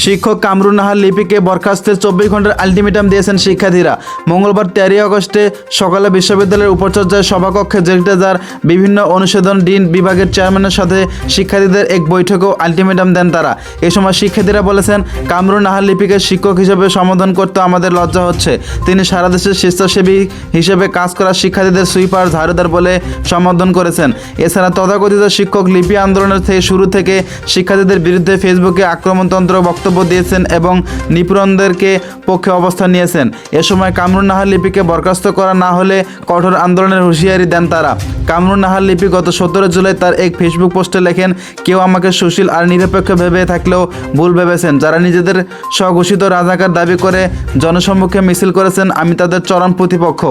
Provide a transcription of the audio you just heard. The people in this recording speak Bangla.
শিক্ষক কামরুন নাহার লিপিকে বরখাস্তের 24 ঘন্টার আলটিমেটাম দিয়েছেন শিক্ষার্থীরা। মঙ্গলবার 13 আগস্টে সকালে বিশ্ববিদ্যালয়ের উপাচার্যের সভাকক্ষে জেলটেজার বিভিন্ন অনুষদন ডিন বিভাগের চেয়ারম্যানের সাথে শিক্ষার্থীদের এক বৈঠকেও আলটিমেটাম দেন তারা। এ সময় শিক্ষার্থীরা বলেছেন, কামরুন নাহার লিপিকে শিক্ষক হিসেবে সম্বোধন করতে আমাদের লজ্জা হচ্ছে। তিনি সারা দেশের স্বেচ্ছাসেবী হিসেবে কাজ করা শিক্ষার্থীদের সুইপার, ঝাড়ুদার বলে সম্বোধন করেছেন। এছাড়া তথাকথিত শিক্ষক লিপি আন্দোলনের শুরু থেকে শিক্ষার্থীদের বিরুদ্ধে ফেসবুকে আক্রমণতন্ত্র বক্তব্য দিয়েছেন এবং নিপীড়নদেরকে পক্ষে অবস্থান নিয়েছেন। এ সময় কামরুন নাহার লিপিকে বরখাস্ত করা না হলে কঠোর আন্দোলনের হুঁশিয়ারি দেন তারা। কামরুন নাহার লিপি গত 17 জুলাই তার এক ফেসবুক পোস্টে লেখেন, কেউ আমাকে সুশীল আর নিরপেক্ষ ভেবে থাকলেও ভুল ভেবেছেন। যারা নিজেদের স্বঘোষিত রাজাকার দাবি করে জনসম্মুখে মিছিল করেছেন, আমি তাদের চরম প্রতিপক্ষ।